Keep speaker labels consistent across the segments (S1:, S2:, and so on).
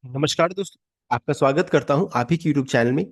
S1: नमस्कार दोस्तों। आपका स्वागत करता हूं आप ही के यूट्यूब चैनल में।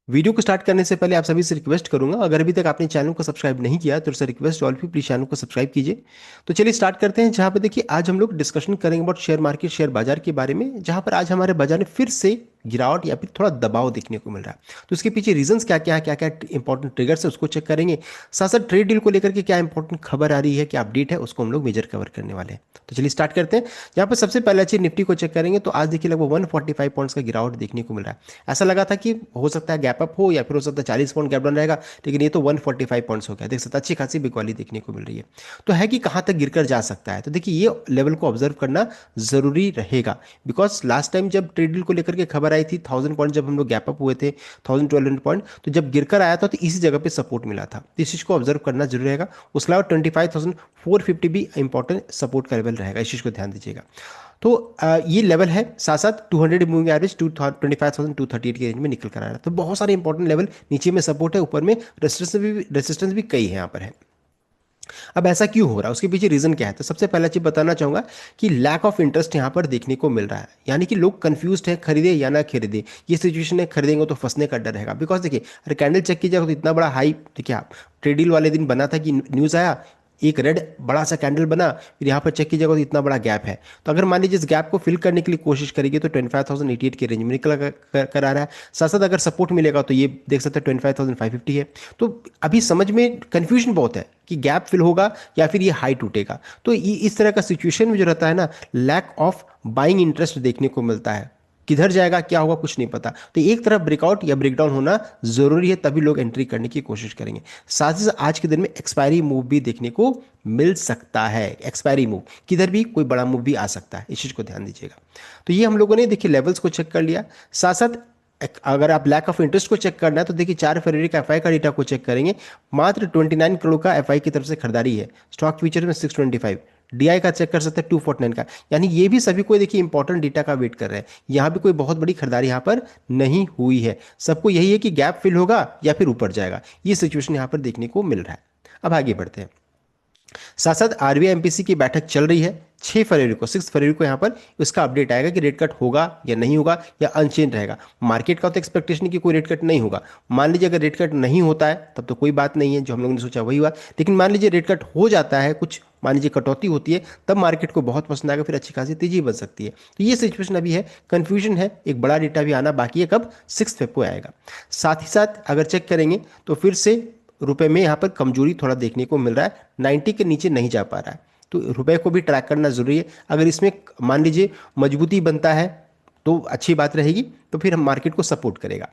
S1: वीडियो को स्टार्ट करने से पहले आप सभी से रिक्वेस्ट करूंगा, अगर अभी तक आपने चैनल को सब्सक्राइब नहीं किया तो सर रिक्वेस्ट ऑल भी प्लीज चैनल को सब्सक्राइब कीजिए। तो चलिए स्टार्ट करते हैं। जहां पर देखिए आज हम लोग डिस्कशन करेंगे अबाउट शेयर मार्केट, शेयर बाजार के बारे में, जहां पर आज हमारे बाजार में फिर से गिरावट या फिर थोड़ा दबाव देखने को मिल रहा है। तो उसके पीछे रीजंस क्या क्या इंपॉर्टेंट ट्रिगर्स है उसको चेक करेंगे। साथ साथ ट्रेड डील को लेकर के क्या इंपॉर्टेंट खबर आ रही है, क्या अपडेट है, उसको हम लोग मेजर कवर करने वाले हैं। तो चलिए स्टार्ट करते हैं। यहाँ पर सबसे पहले चीज निफ्टी को चेक करेंगे तो आज देखिए लगभग 145 पॉइंट्स का गिरावट देखने को मिल रहा है। ऐसा लगा था कि हो सकता है गैप अप हो या फिर हो सकता है 40 पॉइंट गैप डाउन रहेगा, लेकिन ये तो 145 पॉइंट्स हो गया। देख सकते हैं अच्छी खासी बिकवाली देखने को मिल रही है। तो है कि कहाँ तक गिरकर जा सकता है, तो देखिए ये लेवल को ऑब्जर्व करना जरूरी रहेगा। बिकॉज लास्ट टाइम जब ट्रेड डील को लेकर के खबर आई थी 1000 पॉइंट जब हम लोग गैप अप हुए थे, 1200 पॉइंट, तो जब गिरकर आया था तो इसी जगह पे सपोर्ट मिला था। तो इस चीज को ऑब्जर्व करना जरूरी रहेगा। उसके अलावा 25,450 भी इंपॉर्टेंट सपोर्ट का लेवल रहेगा, इस चीज को ध्यान दीजिएगा। तो ये लेवल है। साथ साथ 200 मूविंग एवरेज 25,238 के रेंज में निकल कर आ रहा है। तो बहुत सारे इंपॉर्टेंट लेवल नीचे में सपोर्ट है, ऊपर में रेसिस्टेंस भी कई है यहाँ पर है। अब ऐसा क्यों हो रहा है, उसके पीछे रीजन क्या है, तो सबसे पहला चीज बताना चाहूंगा कि लैक ऑफ इंटरेस्ट यहाँ पर देखने को मिल रहा है। यानी कि लोग कंफ्यूज है, खरीदे या ना खरीदे। ये सिचुएशन है, खरीदेंगे तो फंसने का डर रहेगा। बिकॉज देखिए अगर कैंडल चेक कीजिएगा तो इतना बड़ा हाई देखिए आप, ट्रेडिल वाले दिन बना था कि न्यूज आया, एक रेड बड़ा सा कैंडल बना, फिर यहाँ पर चेक कीजिएगा तो इतना बड़ा गैप है। तो अगर मान लीजिए इस गैप को फिल करने के लिए कोशिश करेंगे तो 25,088 के रेंज में निकल कर आ रहा है। साथ साथ अगर सपोर्ट मिलेगा तो ये देख सकते हैं 25,550 है। तो अभी समझ में कंफ्यूजन बहुत है कि गैप फिल होगा या फिर ये हाई टूटेगा। तो ये इस तरह का सिचुएशन में जो रहता है ना, लैक ऑफ बाइंग इंटरेस्ट देखने को मिलता है। किधर जाएगा क्या होगा कुछ नहीं पता। तो एक तरफ ब्रेकआउट या ब्रेकडाउन होना जरूरी है, तभी लोग एंट्री करने की कोशिश करेंगे। साथ ही साथ आज के दिन में एक्सपायरी मूव भी देखने को मिल सकता है। एक्सपायरी मूव किधर भी कोई बड़ा मूव भी आ सकता है, इस चीज को ध्यान दीजिएगा। तो ये हम लोगों ने देखिए लेवल्स को चेक कर लिया। साथ साथ अगर आप लैक ऑफ इंटरेस्ट को चेक करना है तो देखिए 4 फरवरी का एफआई का डेटा को चेक करेंगे। मात्र 29 करोड़ का एफआई की तरफ से खरीदारी है। स्टॉक फ्यूचर में 625, डीआई का चेक कर सकते हैं 249 का। यानी ये भी सभी को देखिए इंपॉर्टेंट डेटा का वेट कर रहे हैं। यहाँ भी कोई बहुत बड़ी खरीदारी यहाँ पर नहीं हुई है। सबको यही है कि गैप फिल होगा या फिर ऊपर जाएगा। ये सिचुएशन यहाँ पर देखने को मिल रहा है। अब आगे बढ़ते हैं। साथ साथ आरबीआई एमपीसी की बैठक चल रही है। 6 फरवरी को यहाँ पर उसका अपडेट आएगा कि रेट कट होगा या नहीं होगा या अनचेंज रहेगा। मार्केट का तो एक्सपेक्टेशन कि कोई रेट कट नहीं होगा। मान लीजिए अगर रेट कट नहीं होता है तब तो कोई बात नहीं है, जो हम लोगों ने सोचा वही हुआ। लेकिन मान लीजिए रेट कट हो जाता है, कुछ मान लीजिए कटौती होती है, तब मार्केट को बहुत पसंद आएगा, फिर अच्छी खासी तेजी बन सकती है। तो ये सिचुएशन अभी है, कंफ्यूजन है। एक बड़ा डेटा भी आना बाकी है, कब 6 फेब को आएगा। साथ ही साथ अगर चेक करेंगे तो फिर से रुपए में यहाँ पर कमजोरी थोड़ा देखने को मिल रहा है। 90 के नीचे नहीं जा पा रहा है। तो रुपए को भी ट्रैक करना जरूरी है। अगर इसमें मान लीजिए मजबूती बनता है तो अच्छी बात रहेगी, तो फिर हम मार्केट को सपोर्ट करेगा।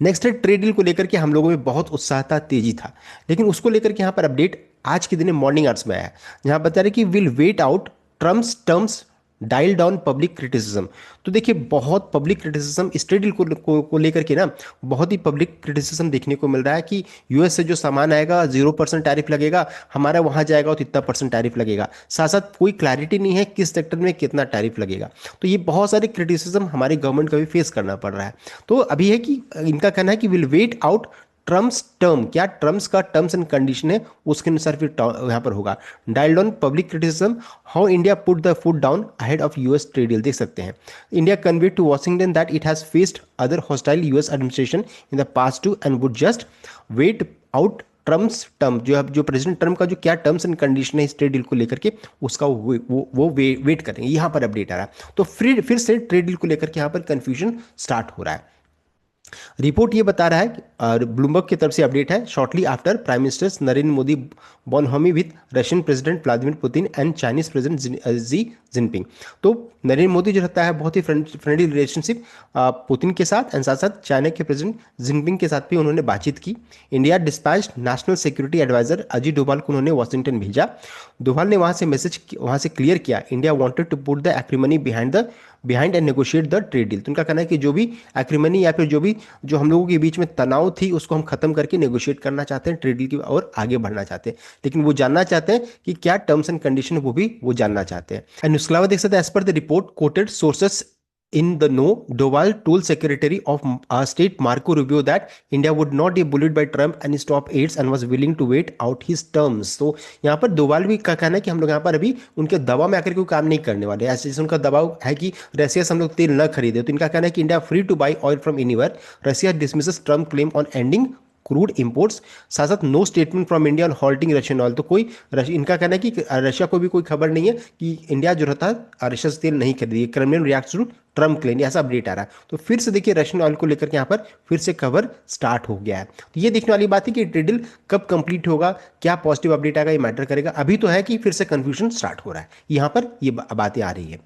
S1: नेक्स्ट है ट्रेड डील को लेकर के हम लोगों में बहुत उत्साह था, तेजी था, लेकिन उसको लेकर के यहाँ पर अपडेट आज के दिन में मॉर्निंग आवर्स में आया है, जहां बता रहे कि will wait out Trump's terms dial down public criticism. तो देखिए बहुत पब्लिक क्रिटिसिज्म इस ट्रेड डील को लेकर के ना, बहुत ही पब्लिक क्रिटिसिज्म देखने को मिल रहा है कि यूएस से जो सामान आएगा 0% टैरिफ लगेगा, हमारा वहां जाएगा तो इतना परसेंट टैरिफ लगेगा। साथ साथ कोई क्लैरिटी नहीं है किस सेक्टर में कितना टैरिफ लगेगा। तो ये बहुत सारे क्रिटिसिज्म हमारे गवर्नमेंट को भी फेस करना पड़ रहा है। तो अभी है कि इनका कहना है कि will wait out Trump's term, क्या ट्रम्प्स का टर्म्स एंड कंडीशन है उसके अनुसार फिर यहाँ पर होगा। Dialled on public criticism, how India put the foot down ahead of US trade deal. देख सकते हैं India conveyed to Washington that it has faced other hostile US administration in the past too and would just wait out Trump's term, जो president Trump का जो क्या terms and condition है इस trade deal को लेकर के, उसका वेट करेंगे। यहाँ पर अपडेट आ रहा है। तो फिर से ट्रेड डील को लेकर के यहाँ पर कंफ्यूजन स्टार्ट हो रहा है। रिपोर्ट ये बता रहा है और ब्लूमबर्ग की तरफ से अपडेट है, shortly after prime minister Narendra Modi bonhomie with Russian president Vladimir Putin and Chinese president Xi Jinping. तो नरेंद्र मोदी जो रहता है बहुत ही फ्रेंडली रिलेशनशिप पुतिन के साथ एंड साथ साथ चाइना के प्रेसिडेंट जिनपिंग के साथ भी उन्होंने बातचीत की। India dispatch national security adviser Ajit Doval को उन्होंने वॉशिंगटन भेजा। डोभाल ने वहां से क्लियर किया India wanted to put the acrimony behind and negotiate the trade deal. तो उनका कहना है कि जो भी एक्रीमनी या फिर जो हम लोगों के बीच में तनाव थी उसको हम खत्म करके नेगोशिएट करना चाहते हैं, ट्रेड डील की और आगे बढ़ना चाहते हैं। लेकिन वो जानना चाहते हैं कि क्या टर्म्स एंड कंडीशन है, वो भी वो जानना चाहते हैं। एंड उसके अलावा देख सकते हैं as per the report quoted sources In the know, Doval told Secretary of State Marco Rubio that India would not be bullied by Trump and stop aids and was willing to wait out his terms. तो यहाँ पर डोवाल भी का कहना है कि हम लोग यहाँ पर अभी उनके दबाव में आकर कोई काम नहीं करने वाले, ऐसे जैसे उनका दबाव है कि रसिया से हम लोग तेल न खरीदे, तो इनका कहना है कि India free to buy oil from anywhere. Russia dismisses Trump claim on ending crude imports. साथ साथ no statement from India on halting Russian oil. तो कोई इनका कहना है कि रशिया को भी कोई खबर नहीं है कि इंडिया जो रहता है रशिया से तेल नहीं खरीदी. Kremlin reacts to Trump claim, ऐसा अपडेट आ रहा है. तो फिर से देखिए रशियन ऑयल को लेकर के यहाँ पर फिर से कवर स्टार्ट हो गया है. तो ये देखने वाली बात है कि ट्रेड कब कंप्लीट होगा, क्या पॉजिटिव अपडेट आएगा, ये मैटर करेगा. अभी तो है कि फिर से कंफ्यूजन स्टार्ट हो रहा है, यहाँ पर ये बातें आ रही है.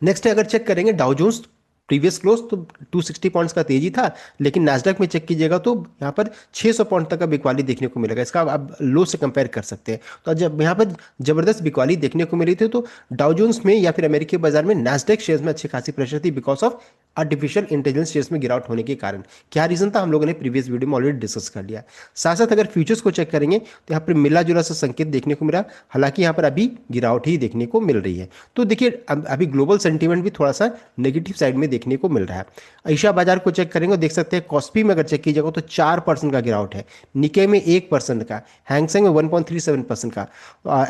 S1: नेक्स्ट अगर चेक करेंगे डाउ जोन्स प्रीवियस क्लोज तो 260 पॉइंट्स का तेजी था, लेकिन नैस्डैक में चेक कीजिएगा तो यहाँ पर 600 पॉइंट तक का बिकवाली देखने को मिलेगा. इसका आप लो से कंपेयर कर सकते हैं. तो जब यहाँ पर जबरदस्त बिकवाली देखने को मिली थी तो डाउ जोन्स में या फिर अमेरिकी बाजार में नैस्डैक शेयर्स में अच्छी खासी प्रेशर थी because of artificial intelligence shares में गिरावट होने के कारण. क्या रीजन था हम लोगों ने प्रीवियस वीडियो में ऑलरेडी डिस्कस कर लिया. साथ साथ अगर फ्यूचर्स को चेक करेंगे तो यहाँ पर मिला जुला सा संकेत देखने को मिला, हालांकि यहाँ पर अभी गिरावट ही देखने को मिल रही है. तो देखिए अभी ग्लोबल सेंटीमेंट भी थोड़ा सा नेगेटिव साइड में देखने को मिल रहा है. एशिया बाजार को चेक करेंगे देख सकते हैं कॉस्पी में अगर चेक कीजिएगा तो 4% का गिरावट है, निके में 1% का, हैंगसेंग में 1.37% का,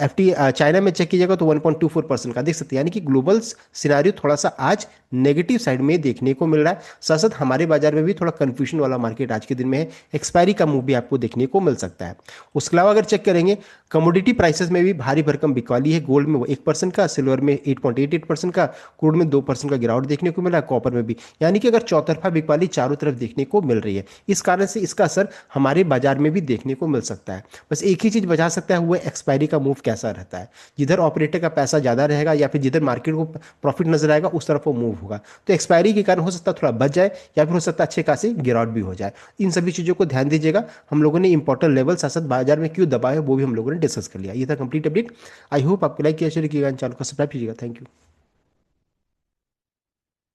S1: एफटी चाइना में चेक कीजिएगा तो 1.24% का देख सकते हैं. यानी कि ग्लोबल सिनारियो थोड़ा सा आज नेगेटिव साइड में देखने को मिल रहा है. साथ साथ हमारे बाजार में भी थोड़ा कंफ्यूजन वाला मार्केट आज के दिन में है, एक्सपायरी का मूव भी आपको देखने को मिल सकता है. उसके अलावा अगर चेक करेंगे कमोडिटी प्राइसेस में भी भारी भरकम बिकवाली है. गोल्ड में 1% का, सिल्वर में 8.88% का, क्रूड में 2% का गिरावट देखने को मिला, कॉपर में भी. यानी कि अगर चौतरफा बिकवाली चारों तरफ देखने को मिल रही है, इस कारण से इसका असर हमारे बाजार में भी देखने को मिल सकता है. बस एक ही चीज बचा सकता है, वो एक्सपायरी का मूव कैसा रहता है. जिधर ऑपरेटर का पैसा ज्यादा रहेगा या फिर जिधर मार्केट को प्रॉफिट नजर आएगा उस तरफ वो मूव होगा. तो एक्सपायरी के कारण हो सकता है थोड़ा बच जाए या फिर हो सकता है अच्छे खासी गिरावट भी हो जाए. इन सभी चीजों को ध्यान दीजिएगा. हम लोगों ने इंपॉर्टेंट लेवल साथ साथ बाजार में क्यों दबाए वो भी हम लोगों ने डिस्कस कर लिया. ये था कंप्लीट अपडेट. आई होप आपको लाइक किया, शेयर किया, चैनल को सब्सक्राइब कीजिएगा. Thank you.